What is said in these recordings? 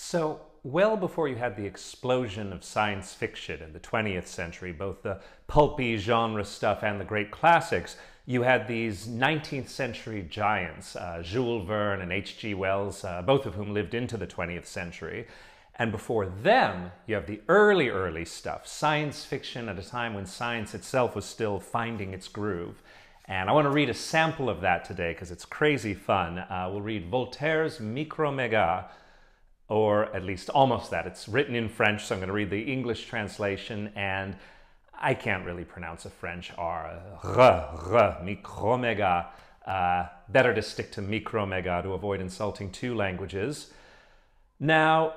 So, well before you had the explosion of science fiction in the 20th century, both the pulpy genre stuff and the great classics, you had these 19th century giants, Jules Verne and H.G. Wells, both of whom lived into the 20th century. And before them, you have the early stuff, science fiction at a time when science itself was still finding its groove. And I want to read a sample of that today because it's crazy fun. We'll read Voltaire's Micromégas, or at least almost that. It's written in French, so I'm going to read the English translation, and I can't really pronounce a French R. Micromégas. Better to stick to Micromégas to avoid insulting two languages. Now,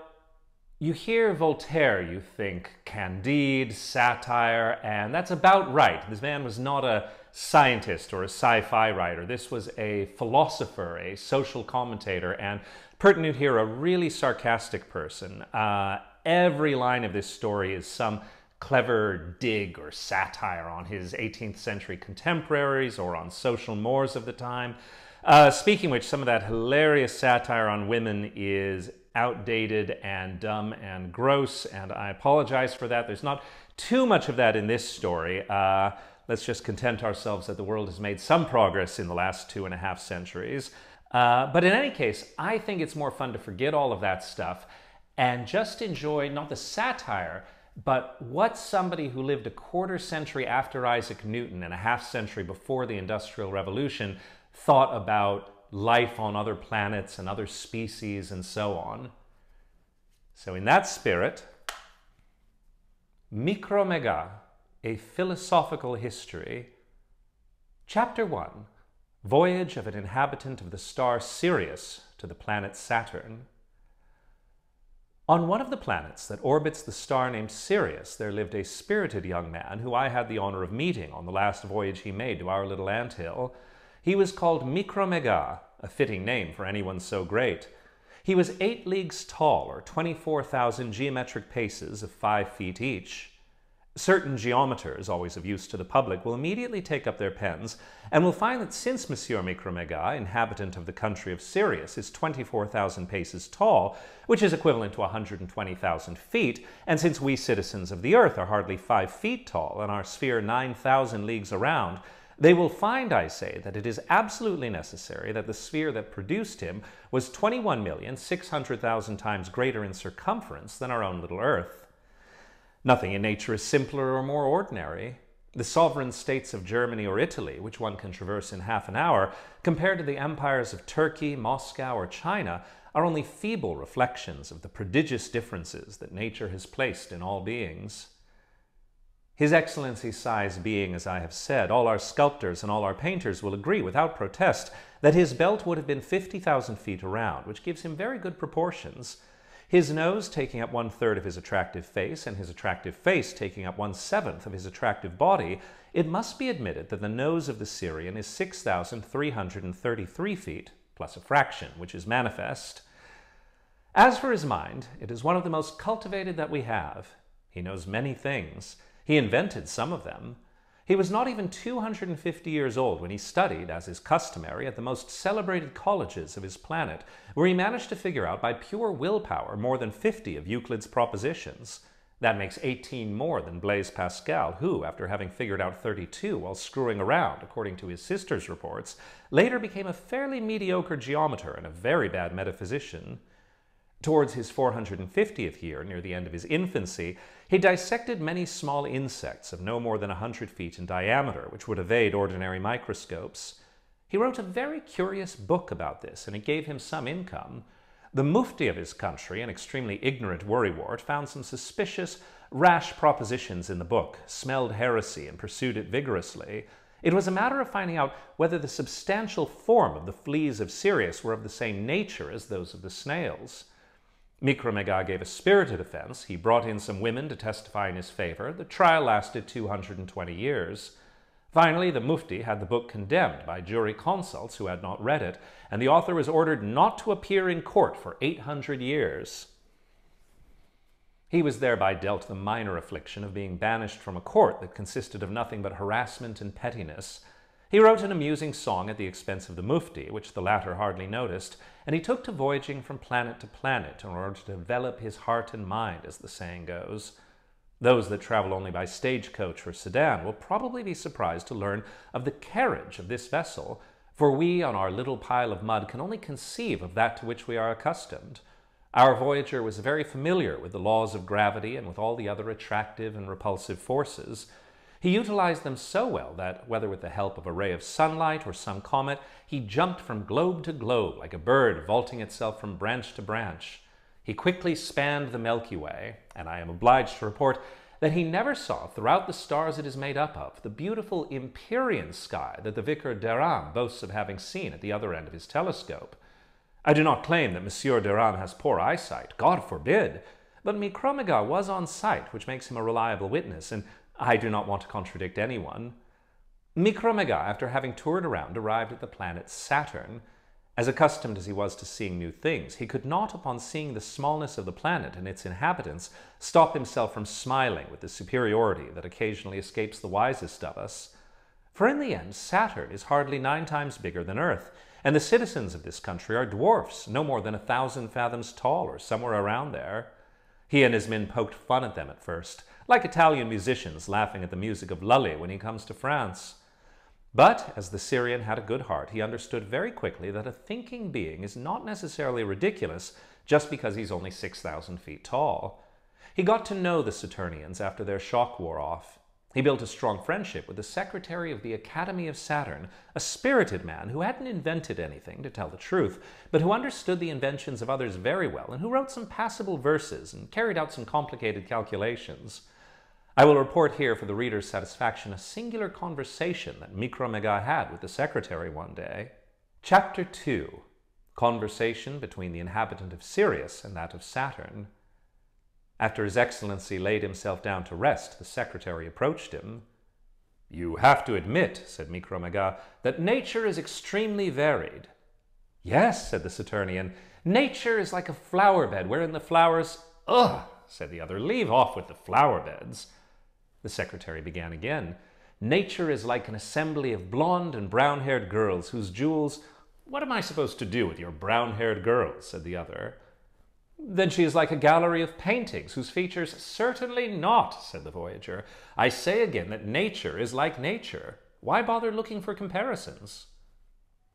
you hear Voltaire, you think Candide, satire, and that's about right. This man was not a scientist or a sci-fi writer. This was a philosopher, a social commentator, and pertinent here, a really sarcastic person. Every line of this story is some clever dig or satire on his 18th century contemporaries or on social mores of the time. Speaking of which, some of that hilarious satire on women is outdated and dumb and gross, and I apologize for that. There's not too much of that in this story. Let's just content ourselves that the world has made some progress in the last 2.5 centuries. But in any case, I think it's more fun to forget all of that stuff and just enjoy not the satire, but what somebody who lived a quarter century after Isaac Newton and a half century before the Industrial Revolution thought about life on other planets and other species and so on. So in that spirit, Micromégas, a philosophical history, Chapter 1, Voyage of an Inhabitant of the star Sirius to the planet Saturn. On one of the planets that orbits the star named Sirius, there lived a spirited young man who I had the honor of meeting on the last voyage he made to our little anthill. He was called Micromégas, a fitting name for anyone so great. He was 8 leagues tall, or 24,000 geometric paces of 5 feet each. Certain geometers, always of use to the public, will immediately take up their pens and will find that since Monsieur Micromégas, inhabitant of the country of Sirius, is 24,000 paces tall, which is equivalent to 120,000 feet, and since we citizens of the Earth are hardly 5 feet tall and our sphere 9,000 leagues around, they will find, I say, that it is absolutely necessary that the sphere that produced him was 21,600,000 times greater in circumference than our own little Earth. Nothing in nature is simpler or more ordinary. The sovereign states of Germany or Italy, which one can traverse in half an hour, compared to the empires of Turkey, Moscow, or China, are only feeble reflections of the prodigious differences that nature has placed in all beings. His Excellency's size being, as I have said, all our sculptors and all our painters will agree without protest that his belt would have been 50,000 feet around, which gives him very good proportions. His nose taking up 1/3 of his attractive face, and his attractive face taking up 1/7 of his attractive body, it must be admitted that the nose of the Syrian is 6,333 feet, plus a fraction, which is manifest. As for his mind, it is one of the most cultivated that we have. He knows many things. He invented some of them. He was not even 250 years old when he studied, as is customary, at the most celebrated colleges of his planet, where he managed to figure out by pure willpower more than 50 of Euclid's propositions. That makes 18 more than Blaise Pascal, who, after having figured out 32 while screwing around, according to his sister's reports, later became a fairly mediocre geometer and a very bad metaphysician. Towards his 450th year, near the end of his infancy, he dissected many small insects of no more than 100 feet in diameter, which would evade ordinary microscopes. He wrote a very curious book about this, and it gave him some income. The mufti of his country, an extremely ignorant worrywart, found some suspicious, rash propositions in the book, smelled heresy, and pursued it vigorously. It was a matter of finding out whether the substantial form of the fleas of Sirius were of the same nature as those of the snails. Micromégas gave a spirited offense. He brought in some women to testify in his favor. The trial lasted 220 years. Finally, the mufti had the book condemned by jury consults who had not read it, and the author was ordered not to appear in court for 800 years. He was thereby dealt the minor affliction of being banished from a court that consisted of nothing but harassment and pettiness. He wrote an amusing song at the expense of the Mufti, which the latter hardly noticed, and he took to voyaging from planet to planet in order to develop his heart and mind, as the saying goes. Those that travel only by stagecoach or sedan will probably be surprised to learn of the carriage of this vessel, for we on our little pile of mud can only conceive of that to which we are accustomed. Our voyager was very familiar with the laws of gravity and with all the other attractive and repulsive forces. He utilized them so well that, whether with the help of a ray of sunlight or some comet, he jumped from globe to globe like a bird vaulting itself from branch to branch. He quickly spanned the Milky Way, and I am obliged to report that he never saw throughout the stars it is made up of the beautiful Empyrean sky that the Vicar d'Aram boasts of having seen at the other end of his telescope. I do not claim that Monsieur d'Aram has poor eyesight, God forbid, but Micromégas was on sight, which makes him a reliable witness, and I do not want to contradict anyone. Micromégas, after having toured around, arrived at the planet Saturn. As accustomed as he was to seeing new things, he could not, upon seeing the smallness of the planet and its inhabitants, stop himself from smiling with the superiority that occasionally escapes the wisest of us. For in the end, Saturn is hardly 9 times bigger than Earth, and the citizens of this country are dwarfs, no more than 1,000 fathoms tall, or somewhere around there. He and his men poked fun at them at first, like Italian musicians laughing at the music of Lully when he comes to France. But, as the Syrian had a good heart, he understood very quickly that a thinking being is not necessarily ridiculous just because he's only 6,000 feet tall. He got to know the Saturnians after their shock wore off. He built a strong friendship with the secretary of the Academy of Saturn, a spirited man who hadn't invented anything, to tell the truth, but who understood the inventions of others very well and who wrote some passable verses and carried out some complicated calculations. I will report here for the reader's satisfaction a singular conversation that Micromégas had with the secretary one day. Chapter 2. Conversation between the inhabitant of Sirius and that of Saturn. After His Excellency laid himself down to rest, the secretary approached him. "You have to admit," said Micromégas, "that nature is extremely varied." "Yes," said the Saturnian, "nature is like a flower bed wherein the flowers—" "Ugh," said the other, "leave off with the flower beds." The secretary began again. "Nature is like an assembly of blonde and brown-haired girls whose jewels—" "What am I supposed to do with your brown-haired girls?" said the other. "Then she is like a gallery of paintings whose features—" "Certainly not," said the voyager. "I say again that nature is like nature. Why bother looking for comparisons?"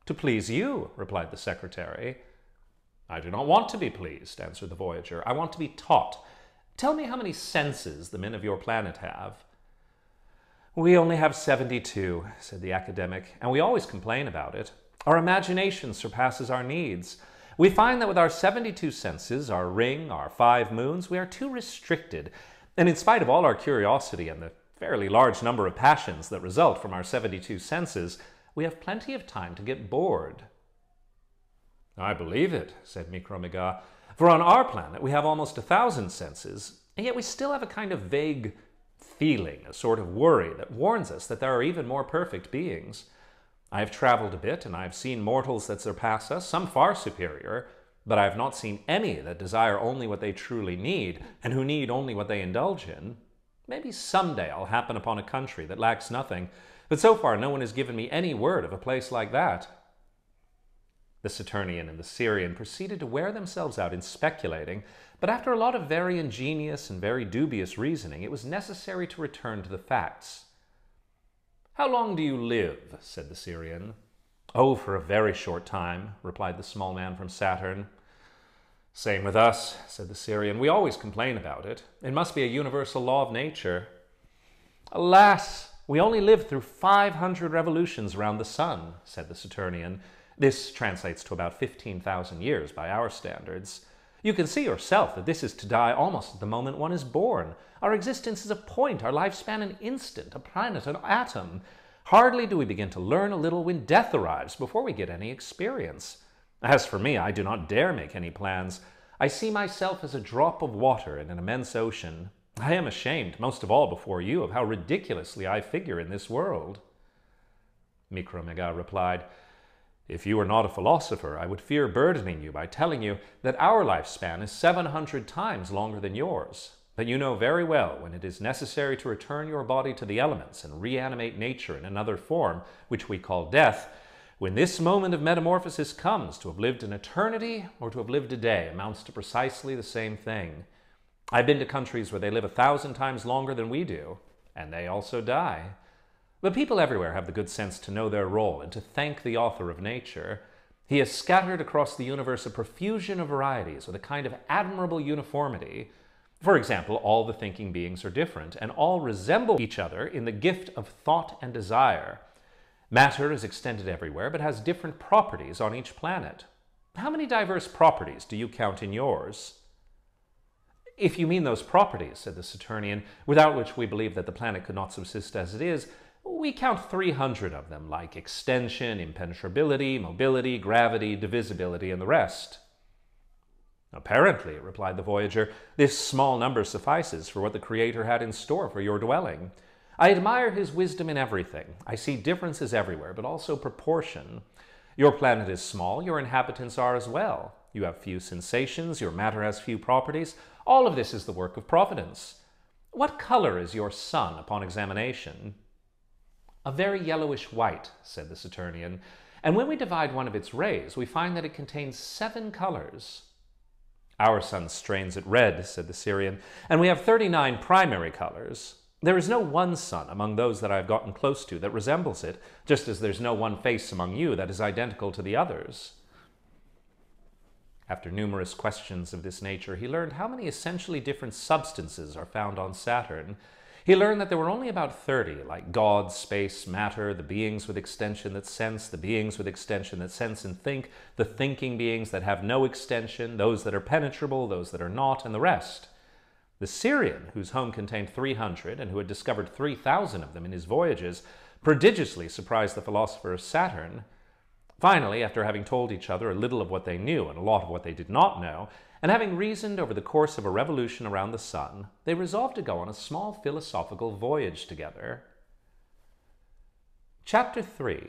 "To please you," replied the secretary. "I do not want to be pleased," answered the voyager. "I want to be taught. Tell me how many senses the men of your planet have." "We only have 72, said the academic, "and we always complain about it. Our imagination surpasses our needs. We find that with our 72 senses, our ring, our 5 moons, we are too restricted, and in spite of all our curiosity and the fairly large number of passions that result from our 72 senses, we have plenty of time to get bored." "I believe it," said Micromégas, "for on our planet we have almost 1,000 senses, and yet we still have a kind of vague feeling, a sort of worry that warns us that there are even more perfect beings. I have traveled a bit, and I have seen mortals that surpass us, some far superior, but I have not seen any that desire only what they truly need, and who need only what they indulge in. Maybe someday I'll happen upon a country that lacks nothing, but so far no one has given me any word of a place like that." The Saturnian and the Syrian proceeded to wear themselves out in speculating, but after a lot of very ingenious and very dubious reasoning, it was necessary to return to the facts. "How long do you live?" said the Syrian. "Oh, for a very short time," replied the small man from Saturn. "Same with us," said the Syrian. "We always complain about it. It must be a universal law of nature." "Alas, we only live through 500 revolutions round the sun," said the Saturnian. This translates to about 15,000 years by our standards. "You can see yourself that this is to die almost at the moment one is born. Our existence is a point, our lifespan an instant, a planet an atom. Hardly do we begin to learn a little when death arrives before we get any experience. As for me, I do not dare make any plans. I see myself as a drop of water in an immense ocean. I am ashamed, most of all before you, of how ridiculously I figure in this world." Micromégas replied, "If you were not a philosopher, I would fear burdening you by telling you that our lifespan is 700 times longer than yours. but you know very well when it is necessary to return your body to the elements and reanimate nature in another form, which we call death, when this moment of metamorphosis comes, to have lived an eternity or to have lived a day amounts to precisely the same thing. I've been to countries where they live 1,000 times longer than we do, and they also die. But people everywhere have the good sense to know their role and to thank the author of nature. He has scattered across the universe a profusion of varieties with a kind of admirable uniformity. For example, all the thinking beings are different, and all resemble each other in the gift of thought and desire. Matter is extended everywhere, but has different properties on each planet. How many diverse properties do you count in yours? If you mean those properties, said the Saturnian, without which we believe that the planet could not subsist as it is, we count 300 of them, like extension, impenetrability, mobility, gravity, divisibility, and the rest. Apparently, replied the Voyager, this small number suffices for what the Creator had in store for your dwelling. I admire his wisdom in everything. I see differences everywhere, but also proportion. Your planet is small, your inhabitants are as well. You have few sensations, your matter has few properties. All of this is the work of Providence. What color is your sun upon examination? A very yellowish white, said the Saturnian, and when we divide one of its rays, we find that it contains 7 colors. Our sun strains it red, said the Sirian, and we have 39 primary colors. There is no one sun among those that I have gotten close to that resembles it, just as there's no one face among you that is identical to the others. After numerous questions of this nature, he learned how many essentially different substances are found on Saturn. He learned that there were only about 30, like God, space, matter, the beings with extension that sense, the beings with extension that sense and think, the thinking beings that have no extension, those that are penetrable, those that are not, and the rest. The Sirian, whose home contained 300 and who had discovered 3,000 of them in his voyages, prodigiously surprised the philosopher of Saturn. Finally, after having told each other a little of what they knew and a lot of what they did not know, and having reasoned over the course of a revolution around the sun, they resolved to go on a small philosophical voyage together. Chapter 3.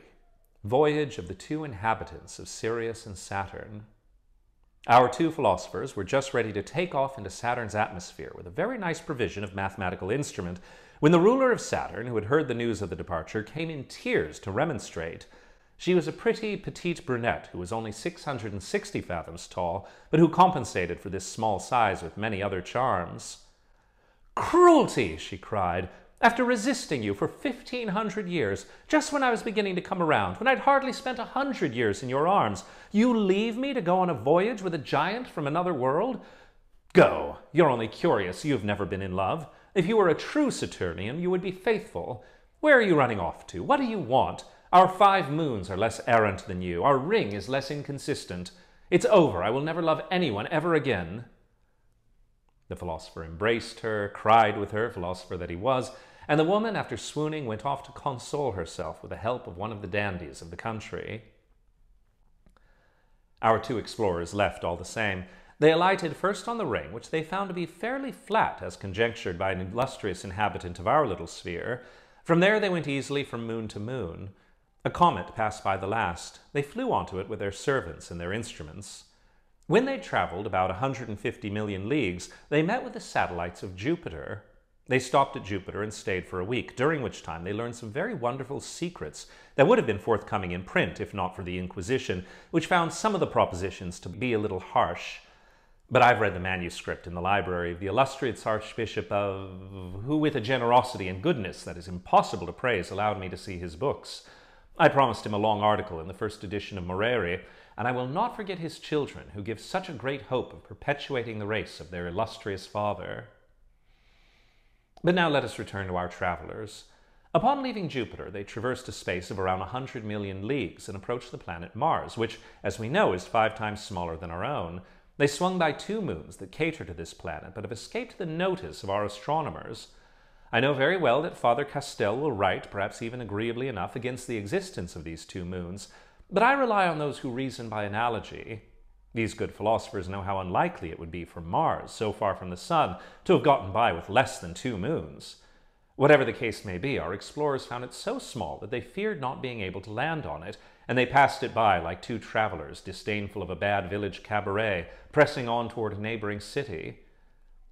Voyage of the Two Inhabitants of Sirius and Saturn. Our two philosophers were just ready to take off into Saturn's atmosphere with a very nice provision of mathematical instrument, when the ruler of Saturn, who had heard the news of the departure, came in tears to remonstrate. She was a pretty, petite brunette who was only 660 fathoms tall, but who compensated for this small size with many other charms. "Cruelty!" she cried. "After resisting you for 1,500 years, just when I was beginning to come around, when I'd hardly spent 100 years in your arms, you leave me to go on a voyage with a giant from another world? Go! You're only curious. You've never been in love. If you were a true Saturnian, you would be faithful. Where are you running off to? What do you want? Our 5 moons are less errant than you. Our ring is less inconsistent. It's over. I will never love anyone ever again." The philosopher embraced her, cried with her, philosopher that he was, and the woman, after swooning, went off to console herself with the help of one of the dandies of the country. Our two explorers left all the same. They alighted first on the ring, which they found to be fairly flat, as conjectured by an illustrious inhabitant of our little sphere. From there they went easily from moon to moon. A comet passed by the last. They flew onto it with their servants and their instruments. When they traveled about 150 million leagues, they met with the satellites of Jupiter. They stopped at Jupiter and stayed for a week, during which time they learned some very wonderful secrets that would have been forthcoming in print if not for the Inquisition, which found some of the propositions to be a little harsh. But I've read the manuscript in the library of the illustrious Archbishop of... who with a generosity and goodness that is impossible to praise allowed me to see his books. I promised him a long article in the first edition of Moreri, and I will not forget his children, who give such a great hope of perpetuating the race of their illustrious father. But now let us return to our travelers. Upon leaving Jupiter, they traversed a space of around 100 million leagues and approached the planet Mars, which, as we know, is 5 times smaller than our own. They swung by 2 moons that cater to this planet, but have escaped the notice of our astronomers. I know very well that Father Castell will write, perhaps even agreeably enough, against the existence of these 2 moons, but I rely on those who reason by analogy. These good philosophers know how unlikely it would be for Mars, so far from the Sun, to have gotten by with less than 2 moons. Whatever the case may be, our explorers found it so small that they feared not being able to land on it, and they passed it by like 2 travelers, disdainful of a bad village cabaret, pressing on toward a neighboring city.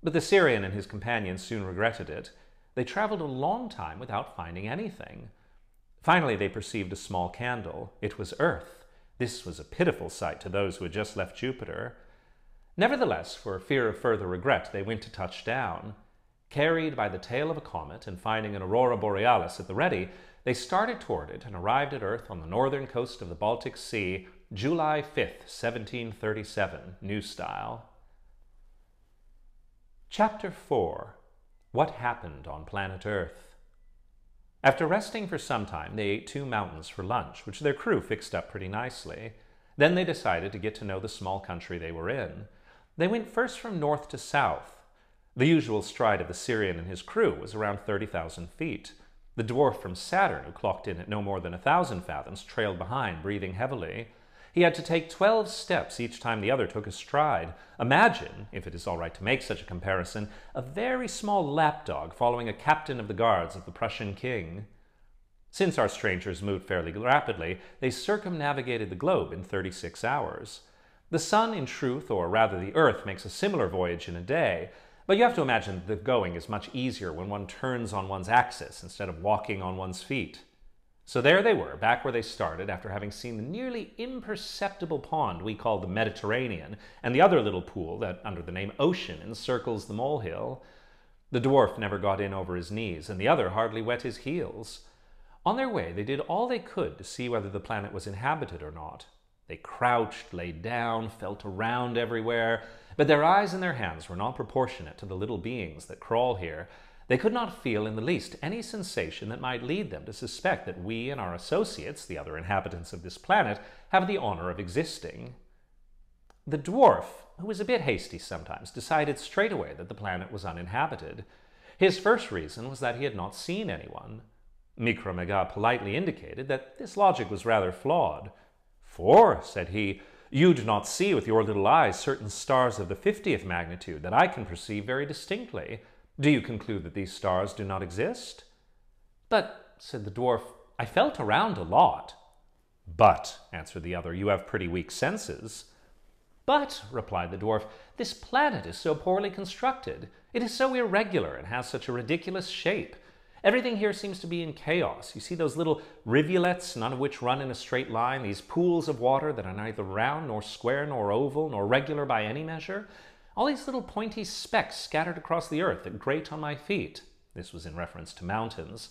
But the Sirian and his companions soon regretted it. They traveled a long time without finding anything. Finally, they perceived a small candle. It was Earth. This was a pitiful sight to those who had just left Jupiter. Nevertheless, for fear of further regret, they went to touch down. Carried by the tail of a comet and finding an aurora borealis at the ready, they started toward it and arrived at Earth on the northern coast of the Baltic Sea, July 5th, 1737, New Style. Chapter 4. What Happened on Planet Earth. After resting for some time, they ate 2 mountains for lunch, which their crew fixed up pretty nicely. Then they decided to get to know the small country they were in. They went first from north to south. The usual stride of the Sirian and his crew was around 30,000 feet. The dwarf from Saturn, who clocked in at no more than 1,000 fathoms, trailed behind, breathing heavily. He had to take 12 steps each time the other took a stride. Imagine, if it is all right to make such a comparison, a very small lapdog following a captain of the guards of the Prussian king. Since our strangers moved fairly rapidly, they circumnavigated the globe in 36 hours. The sun, in truth, or rather the Earth, makes a similar voyage in a day, but you have to imagine that the going is much easier when one turns on one's axis instead of walking on one's feet. So there they were, back where they started, after having seen the nearly imperceptible pond we call the Mediterranean, and the other little pool that, under the name Ocean, encircles the molehill. The dwarf never got in over his knees, and the other hardly wet his heels. On their way, they did all they could to see whether the planet was inhabited or not. They crouched, lay down, felt around everywhere, but their eyes and their hands were not proportionate to the little beings that crawl here. They could not feel in the least any sensation that might lead them to suspect that we and our associates, the other inhabitants of this planet, have the honor of existing. The dwarf, who was a bit hasty sometimes, decided straight away that the planet was uninhabited. His first reason was that he had not seen anyone. Micromégas politely indicated that this logic was rather flawed. "For," said he, "you do not see with your little eyes certain stars of the 50th magnitude that I can perceive very distinctly. Do you conclude that these stars do not exist?" "But," said the dwarf, "I felt around a lot." "But," answered the other, "you have pretty weak senses." "But," replied the dwarf, "this planet is so poorly constructed. It is so irregular and has such a ridiculous shape. Everything here seems to be in chaos. You see those little rivulets, none of which run in a straight line, these pools of water that are neither round nor square nor oval nor regular by any measure. All these little pointy specks scattered across the earth that grate on my feet." This was in reference to mountains.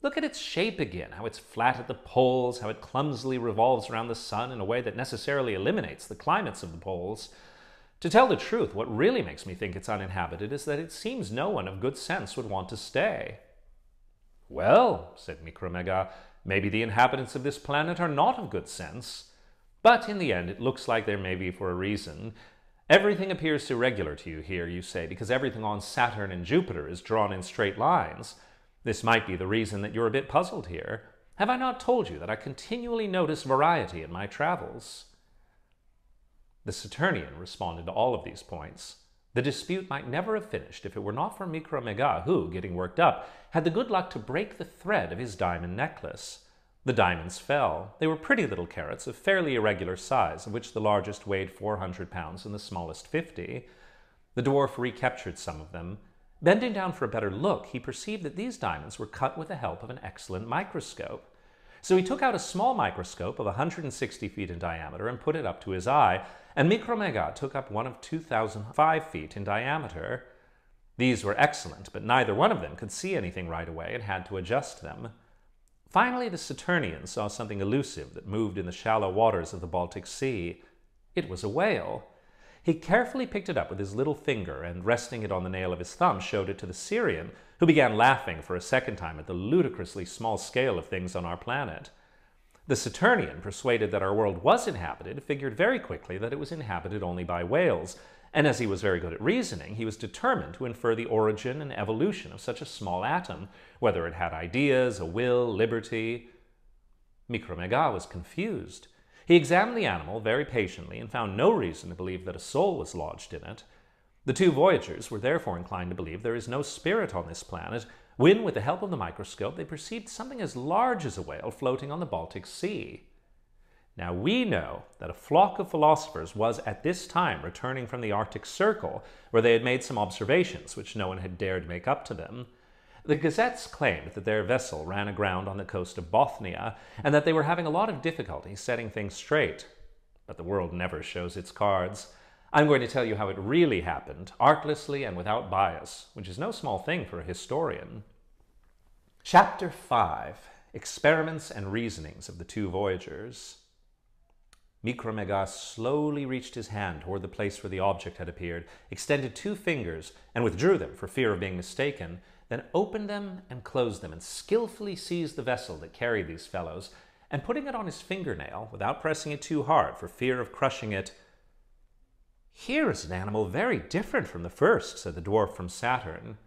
"Look at its shape again, how it's flat at the poles, how it clumsily revolves around the sun in a way that necessarily eliminates the climates of the poles. To tell the truth, what really makes me think it's uninhabited is that it seems no one of good sense would want to stay." "Well," said Micromégas, "maybe the inhabitants of this planet are not of good sense. But in the end, it looks like there may be for a reason. Everything appears irregular to you here, you say, because everything on Saturn and Jupiter is drawn in straight lines. This might be the reason that you're a bit puzzled here. Have I not told you that I continually notice variety in my travels?" The Saturnian responded to all of these points. The dispute might never have finished if it were not for Micromégas, who, getting worked up, had the good luck to break the thread of his diamond necklace. The diamonds fell. They were pretty little carats of fairly irregular size, of which the largest weighed 400 pounds and the smallest 50. The dwarf recaptured some of them. Bending down for a better look, he perceived that these diamonds were cut with the help of an excellent microscope. So he took out a small microscope of 160 feet in diameter and put it up to his eye, and Micromégas took up one of 2,005 feet in diameter. These were excellent, but neither one of them could see anything right away and had to adjust them. Finally, the Saturnian saw something elusive that moved in the shallow waters of the Baltic Sea. It was a whale. He carefully picked it up with his little finger and, resting it on the nail of his thumb, showed it to the Sirian, who began laughing for a second time at the ludicrously small scale of things on our planet. The Saturnian, persuaded that our world was inhabited, figured very quickly that it was inhabited only by whales, and as he was very good at reasoning, he was determined to infer the origin and evolution of such a small atom, whether it had ideas, a will, liberty. Micromégas was confused. He examined the animal very patiently and found no reason to believe that a soul was lodged in it. The two voyagers were therefore inclined to believe there is no spirit on this planet, when, with the help of the microscope, they perceived something as large as a whale floating on the Baltic Sea. Now we know that a flock of philosophers was at this time returning from the Arctic Circle, where they had made some observations which no one had dared make up to them. The gazettes claimed that their vessel ran aground on the coast of Bothnia, and that they were having a lot of difficulty setting things straight. But the world never shows its cards. I'm going to tell you how it really happened, artlessly and without bias, which is no small thing for a historian. Chapter 5. Experiments and Reasonings of the Two Voyagers. Micromégas slowly reached his hand toward the place where the object had appeared, extended 2 fingers, and withdrew them for fear of being mistaken, then opened them and closed them, and skillfully seized the vessel that carried these fellows, and putting it on his fingernail, without pressing it too hard for fear of crushing it. "Here is an animal very different from the first," said the dwarf from Saturn.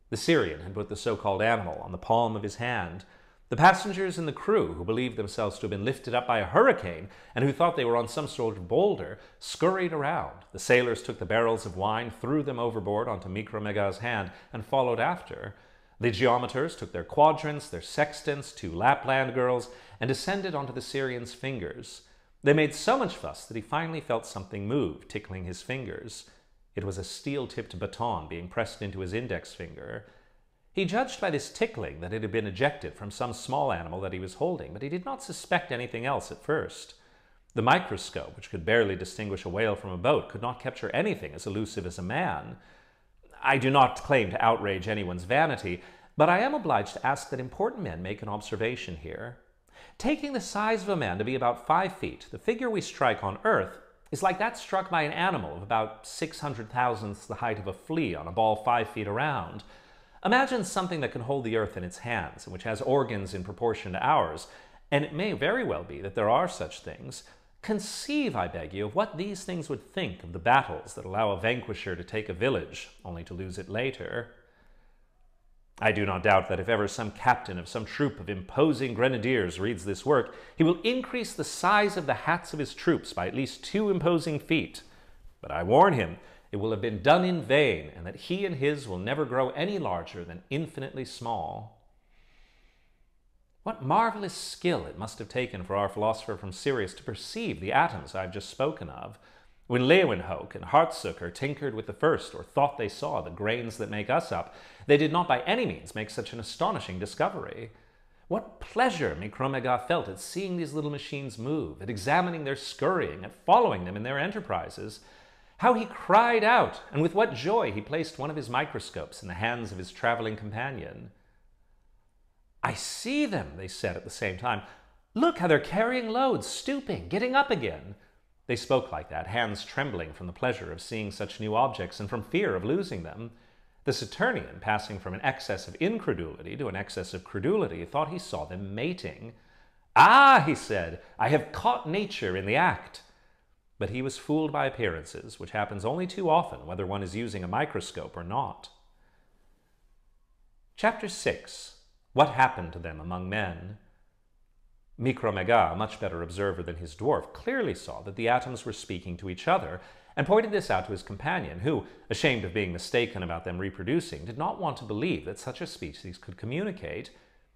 The Syrian had put the so-called animal on the palm of his hand. The passengers and the crew, who believed themselves to have been lifted up by a hurricane and who thought they were on some sort of boulder, scurried around. The sailors took the barrels of wine, threw them overboard onto Micromégas' hand, and followed after. The geometers took their quadrants, their sextants, 2 Lapland girls, and descended onto the Syrian's fingers. They made so much fuss that he finally felt something move, tickling his fingers. It was a steel-tipped baton being pressed into his index finger. He judged by this tickling that it had been ejected from some small animal that he was holding, but he did not suspect anything else at first. The microscope, which could barely distinguish a whale from a boat, could not capture anything as elusive as a man. I do not claim to outrage anyone's vanity, but I am obliged to ask that important men make an observation here. Taking the size of a man to be about 5 feet, the figure we strike on Earth is like that struck by an animal of about 600,000ths the height of a flea on a ball 5 feet around. Imagine something that can hold the Earth in its hands, and which has organs in proportion to ours, and it may very well be that there are such things. Conceive, I beg you, of what these things would think of the battles that allow a vanquisher to take a village, only to lose it later. I do not doubt that if ever some captain of some troop of imposing grenadiers reads this work, he will increase the size of the hats of his troops by at least 2 imposing feet. But I warn him, it will have been done in vain, and that he and his will never grow any larger than infinitely small. What marvelous skill it must have taken for our philosopher from Sirius to perceive the atoms I have just spoken of. When Leeuwenhoek and Hartsucker tinkered with the first, or thought they saw the grains that make us up, they did not by any means make such an astonishing discovery. What pleasure Micromégas felt at seeing these little machines move, at examining their scurrying, at following them in their enterprises. How he cried out, and with what joy he placed one of his microscopes in the hands of his traveling companion. "I see them," they said at the same time. "Look how they're carrying loads, stooping, getting up again." They spoke like that, hands trembling from the pleasure of seeing such new objects and from fear of losing them. The Saturnian, passing from an excess of incredulity to an excess of credulity, thought he saw them mating. "Ah," he said, "I have caught nature in the act." But he was fooled by appearances, which happens only too often whether one is using a microscope or not. Chapter 6. What happened to them among men? Micromégas, a much better observer than his dwarf, clearly saw that the atoms were speaking to each other, and pointed this out to his companion, who, ashamed of being mistaken about them reproducing, did not want to believe that such a species could communicate.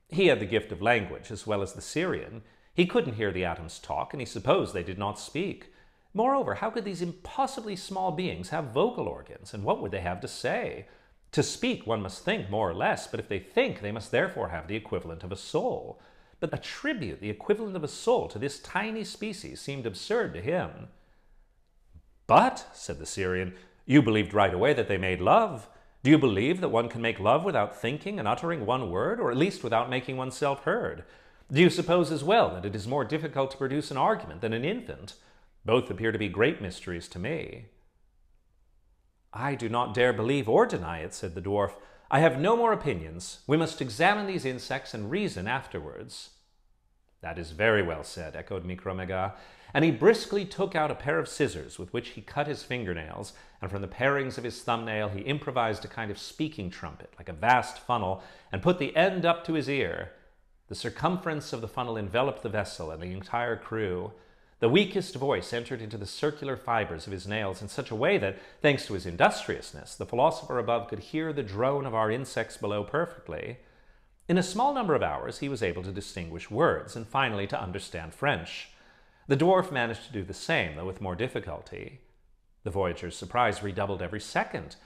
He had the gift of language as well as the Syrian. He couldn't hear the atoms talk, and he supposed they did not speak. Moreover, how could these impossibly small beings have vocal organs, and what would they have to say? To speak, one must think, more or less, but if they think, they must therefore have the equivalent of a soul. But attribute the equivalent of a soul to this tiny species seemed absurd to him. "But," said the Syrian, "you believed right away that they made love. Do you believe that one can make love without thinking and uttering one word, or at least without making oneself heard? Do you suppose as well that it is more difficult to produce an argument than an infant? Both appear to be great mysteries to me." "I do not dare believe or deny it," said the dwarf. "I have no more opinions. We must examine these insects and reason afterwards." "That is very well said," echoed Micromégas, and he briskly took out a pair of scissors with which he cut his fingernails, and from the parings of his thumbnail he improvised a kind of speaking trumpet, like a vast funnel, and put the end up to his ear. The circumference of the funnel enveloped the vessel and the entire crew. The weakest voice entered into the circular fibers of his nails in such a way that, thanks to his industriousness, the philosopher above could hear the drone of our insects below perfectly. In a small number of hours he was able to distinguish words, and finally to understand French. The dwarf managed to do the same, though with more difficulty. The voyagers' surprise redoubled every second.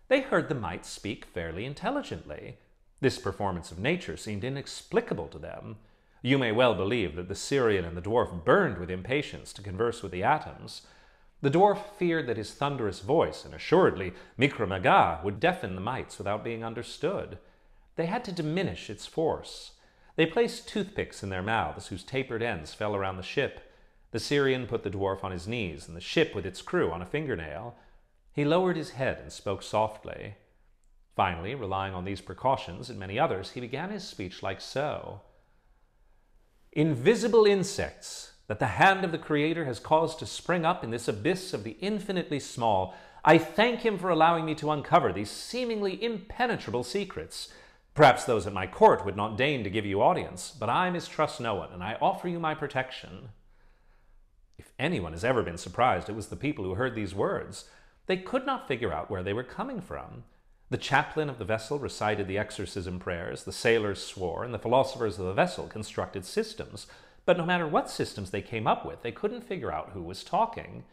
They heard the mites speak fairly intelligently. This performance of nature seemed inexplicable to them. You may well believe that the Syrian and the dwarf burned with impatience to converse with the atoms. The dwarf feared that his thunderous voice, and assuredly Micromégas, would deafen the mites without being understood. They had to diminish its force. They placed toothpicks in their mouths, whose tapered ends fell around the ship. The Syrian put the dwarf on his knees, and the ship with its crew on a fingernail. He lowered his head and spoke softly. Finally, relying on these precautions and many others, he began his speech like so. Invisible insects that the hand of the Creator has caused to spring up in this abyss of the infinitely small, I thank him for allowing me to uncover these seemingly impenetrable secrets. Perhaps those at my court would not deign to give you audience, but I mistrust no one, and I offer you my protection. If anyone has ever been surprised, it was the people who heard these words. They could not figure out where they were coming from. The chaplain of the vessel recited the exorcism prayers, the sailors swore, and the philosophers of the vessel constructed systems. But no matter what systems they came up with, they couldn't figure out who was talking.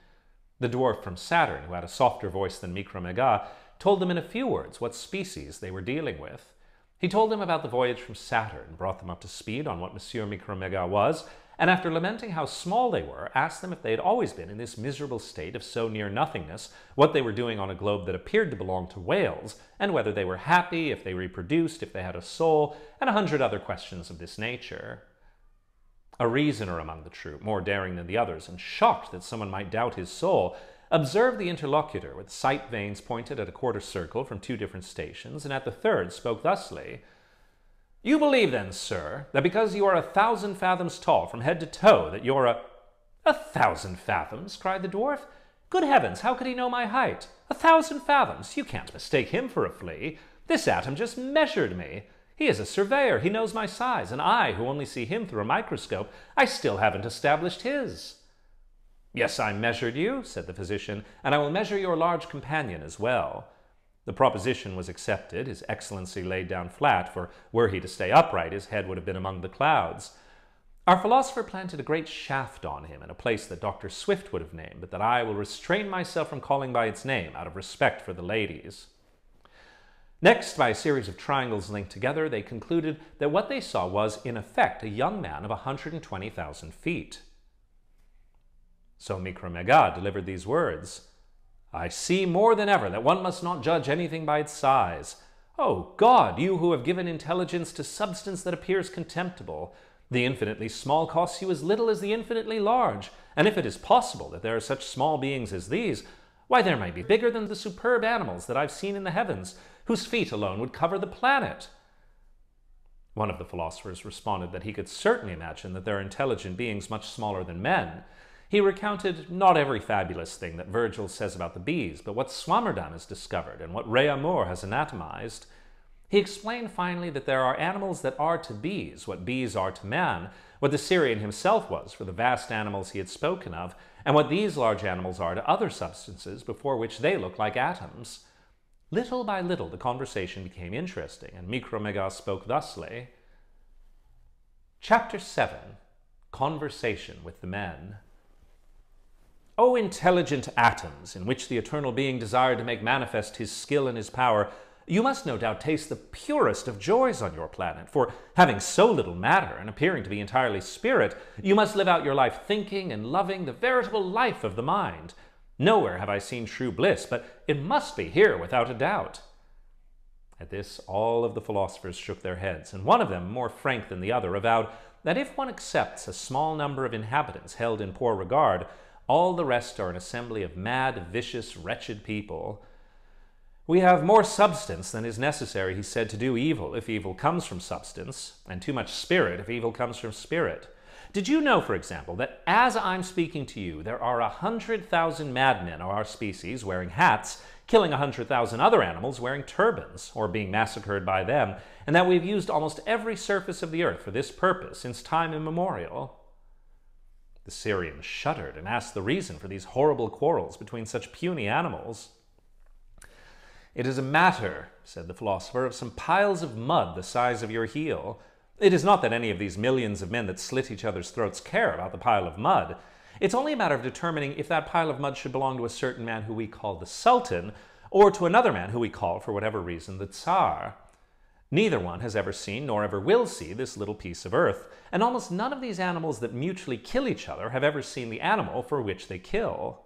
The dwarf from Saturn, who had a softer voice than Micromégas, told them in a few words what species they were dealing with. He told them about the voyage from Saturn, brought them up to speed on what Monsieur Micromégas was, and after lamenting how small they were, asked them if they had always been in this miserable state of so near nothingness, what they were doing on a globe that appeared to belong to whales, and whether they were happy, if they reproduced, if they had a soul, and 100 other questions of this nature. A reasoner among the troop, more daring than the others, and shocked that someone might doubt his soul, observed the interlocutor with sight vanes pointed at a quarter circle from 2 different stations, and at the third spoke thusly. You believe then, sir, that because you are 1,000 fathoms tall from head to toe, that you're a— 1,000 fathoms? Cried the dwarf. Good heavens, how could he know my height? 1,000 fathoms? You can't mistake him for a flea. This atom just measured me. He is a surveyor, he knows my size, and I, who only see him through a microscope, I still haven't established his. Yes, I measured you, said the physician, and I will measure your large companion as well. The proposition was accepted, his excellency laid down flat, for were he to stay upright, his head would have been among the clouds. Our philosopher planted a great shaft on him in a place that Dr. Swift would have named, but that I will restrain myself from calling by its name out of respect for the ladies. Next, by a series of triangles linked together, they concluded that what they saw was, in effect, a young man of 120,000 feet. So Micromégas delivered these words. I see more than ever that one must not judge anything by its size. O God, you who have given intelligence to substance that appears contemptible, the infinitely small costs you as little as the infinitely large, and if it is possible that there are such small beings as these, why there might be bigger than the superb animals that I've seen in the heavens, whose feet alone would cover the planet. One of the philosophers responded that he could certainly imagine that there are intelligent beings much smaller than men. He recounted not every fabulous thing that Virgil says about the bees, but what Swammerdam has discovered and what Réaumur has anatomized. He explained finally that there are animals that are to bees, what bees are to man, what the Syrian himself was for the vast animals he had spoken of, and what these large animals are to other substances before which they look like atoms. Little by little the conversation became interesting, and Micromégas spoke thusly. Chapter 7. Conversation with the Men. O intelligent atoms, in which the eternal being desired to make manifest his skill and his power, you must no doubt taste the purest of joys on your planet, for having so little matter and appearing to be entirely spirit, you must live out your life thinking and loving the veritable life of the mind. Nowhere have I seen true bliss, but it must be here without a doubt. At this, all of the philosophers shook their heads, and one of them, more frank than the other, avowed that if one accepts a small number of inhabitants held in poor regard, all the rest are an assembly of mad, vicious, wretched people. We have more substance than is necessary, he said, to do evil, if evil comes from substance, and too much spirit if evil comes from spirit. Did you know, for example, that as I'm speaking to you, there are 100,000 madmen of our species wearing hats, killing 100,000 other animals wearing turbans, or being massacred by them, and that we've used almost every surface of the earth for this purpose since time immemorial? The Syrian shuddered and asked the reason for these horrible quarrels between such puny animals. It is a matter, said the philosopher, of some piles of mud the size of your heel. It is not that any of these millions of men that slit each other's throats care about the pile of mud. It's only a matter of determining if that pile of mud should belong to a certain man who we call the Sultan, or to another man who we call, for whatever reason, the Tsar. Neither one has ever seen, nor ever will see, this little piece of earth, and almost none of these animals that mutually kill each other have ever seen the animal for which they kill.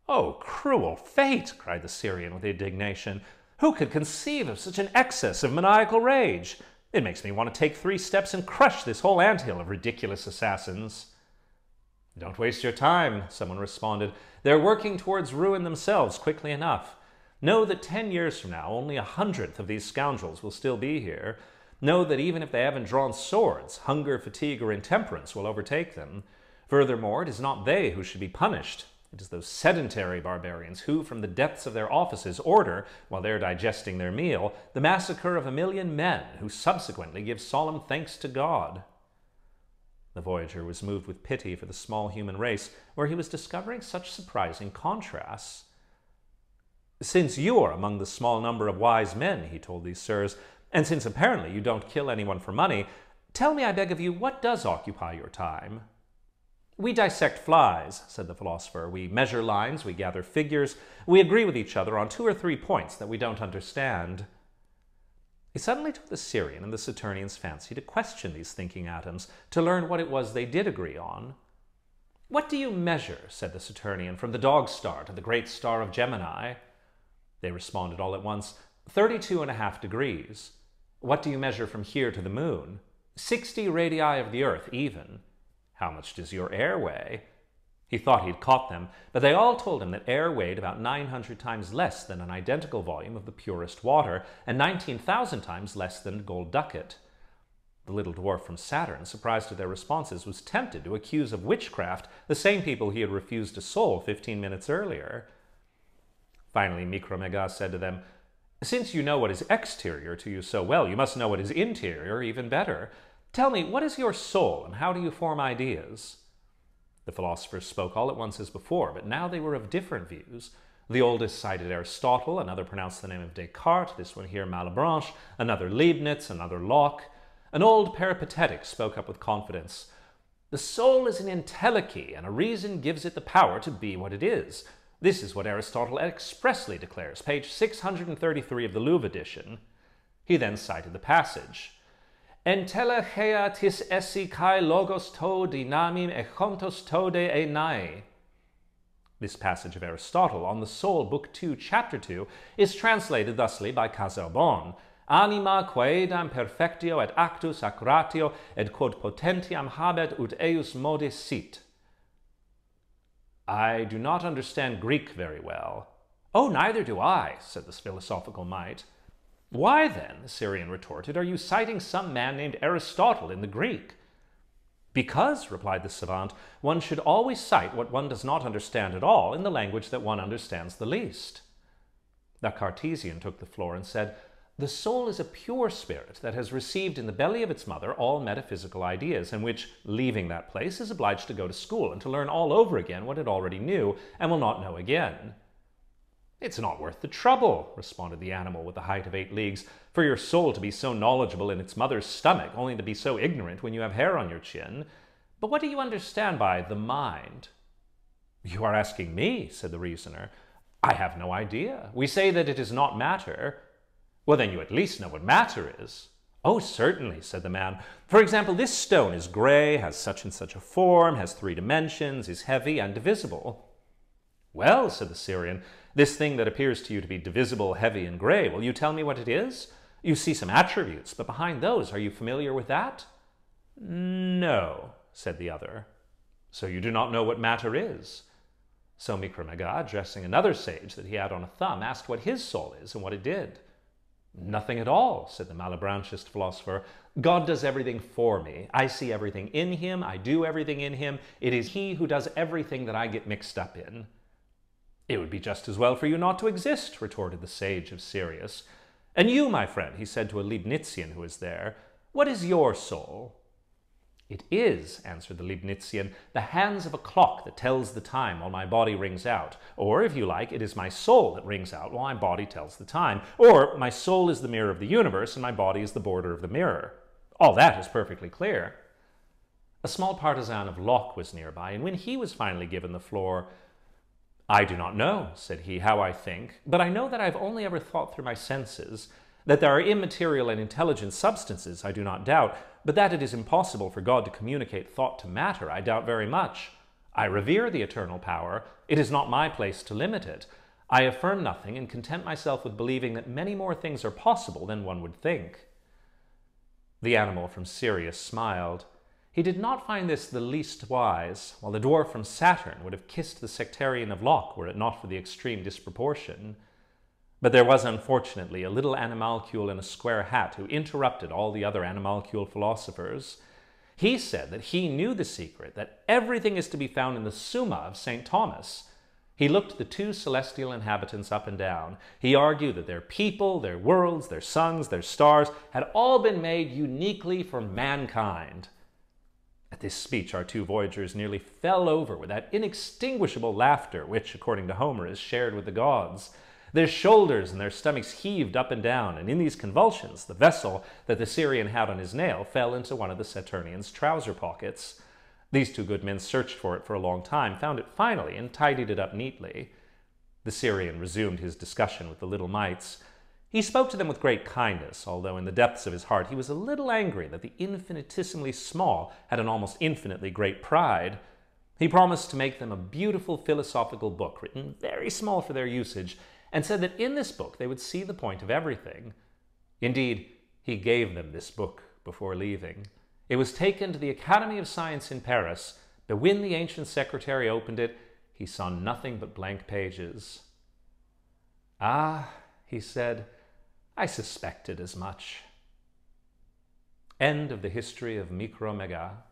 "Oh, cruel fate!" cried the Syrian with indignation. "Who could conceive of such an excess of maniacal rage? It makes me want to take 3 steps and crush this whole anthill of ridiculous assassins." "Don't waste your time," someone responded. "They're working towards ruin themselves quickly enough. Know that 10 years from now, only 1/100th of these scoundrels will still be here. Know that even if they haven't drawn swords, hunger, fatigue, or intemperance will overtake them. Furthermore, it is not they who should be punished. It is those sedentary barbarians who, from the depths of their offices, order, while they're digesting their meal, the massacre of 1,000,000 men, who subsequently give solemn thanks to God." The Voyager was moved with pity for the small human race, where he was discovering such surprising contrasts. "Since you are among the small number of wise men," he told these sirs, "and since apparently you don't kill anyone for money, tell me, I beg of you, what does occupy your time?" "We dissect flies," said the philosopher. "We measure lines, we gather figures, we agree with each other on 2 or 3 points that we don't understand." It suddenly took the Syrian and the Saturnian's fancy to question these thinking atoms, to learn what it was they did agree on. "What do you measure," said the Saturnian, "from the dog star to the great star of Gemini?" They responded all at once, 32.5 degrees. "What do you measure from here to the moon?" 60 radii of the earth even." "How much does your air weigh?" He thought he'd caught them, but they all told him that air weighed about 900 times less than an identical volume of the purest water, and 19,000 times less than a gold ducat. The little dwarf from Saturn, surprised at their responses, was tempted to accuse of witchcraft the same people he had refused a soul 15 minutes earlier. Finally, Micromégas said to them, "Since you know what is exterior to you so well, you must know what is interior even better. Tell me, what is your soul, and how do you form ideas?" The philosophers spoke all at once as before, but now they were of different views. The oldest cited Aristotle, another pronounced the name of Descartes, this one here Malebranche, another Leibniz, another Locke. An old peripatetic spoke up with confidence. "The soul is an entelechy, and a reason gives it the power to be what it is. This is what Aristotle expressly declares, page 633 of the Louvre edition." He then cited the passage. "Entelecheia tis esse kai logos to dynamim echontos tode enai." This passage of Aristotle on the soul, book 2, chapter 2, is translated thusly by Casaubon: "Anima quaedam perfectio et actus accuratio et quod potentiam habet ut eius modis sit." "I do not understand Greek very well." "Oh, neither do I," said this philosophical mite. "Why, then," the Syrian retorted, "are you citing some man named Aristotle in the Greek?" "Because," replied the savant, "one should always cite what one does not understand at all in the language that one understands the least." The Cartesian took the floor and said, "The soul is a pure spirit that has received in the belly of its mother all metaphysical ideas, and which, leaving that place, is obliged to go to school and to learn all over again what it already knew and will not know again." "It's not worth the trouble," responded the animal with the height of 8 leagues, "for your soul to be so knowledgeable in its mother's stomach, only to be so ignorant when you have hair on your chin. But what do you understand by the mind?" "You are asking me," said the reasoner. "I have no idea. We say that it is not matter." "Well, then you at least know what matter is." "Oh, certainly," said the man. "For example, this stone is gray, has such and such a form, has 3 dimensions, is heavy and divisible." "Well," said the Syrian, "this thing that appears to you to be divisible, heavy, and gray, will you tell me what it is? You see some attributes, but behind those, are you familiar with that?" "No," said the other. "So you do not know what matter is?" So Micromégas, addressing another sage that he had on a thumb, asked what his soul is and what it did. "Nothing at all," said the Malebranchist philosopher. "God does everything for me. I see everything in him. I do everything in him. It is he who does everything that I get mixed up in." "It would be just as well for you not to exist," retorted the sage of Sirius. "And you, my friend," he said to a Leibnizian who was there, "what is your soul?" "It is," answered the Leibnizian, "the hands of a clock that tells the time while my body rings out. Or, if you like, it is my soul that rings out while my body tells the time. Or, my soul is the mirror of the universe and my body is the border of the mirror. All that is perfectly clear." A small partisan of Locke was nearby, and when he was finally given the floor, "I do not know," said he, "how I think, but I know that I have only ever thought through my senses. That there are immaterial and intelligent substances, I do not doubt, but that it is impossible for God to communicate thought to matter, I doubt very much. I revere the eternal power. It is not my place to limit it. I affirm nothing and content myself with believing that many more things are possible than one would think." The animal from Sirius smiled. He did not find this the least wise, while the dwarf from Saturn would have kissed the sectarian of Locke were it not for the extreme disproportion. But there was unfortunately a little animalcule in a square hat who interrupted all the other animalcule philosophers. He said that he knew the secret, that everything is to be found in the Summa of St. Thomas. He looked the two celestial inhabitants up and down. He argued that their people, their worlds, their suns, their stars had all been made uniquely for mankind. At this speech, our two voyagers nearly fell over with that inextinguishable laughter which, according to Homer, is shared with the gods. Their shoulders and their stomachs heaved up and down, and in these convulsions, the vessel that the Syrian had on his nail fell into one of the Saturnian's trouser pockets. These two good men searched for it for a long time, found it finally, and tidied it up neatly. The Syrian resumed his discussion with the little mites. He spoke to them with great kindness, although in the depths of his heart he was a little angry that the infinitesimally small had an almost infinitely great pride. He promised to make them a beautiful philosophical book, written very small for their usage, and said that in this book they would see the point of everything. Indeed, he gave them this book before leaving. It was taken to the Academy of Science in Paris, but when the ancient secretary opened it, he saw nothing but blank pages. "Ah," he said, "I suspected as much." End of the history of Micromégas.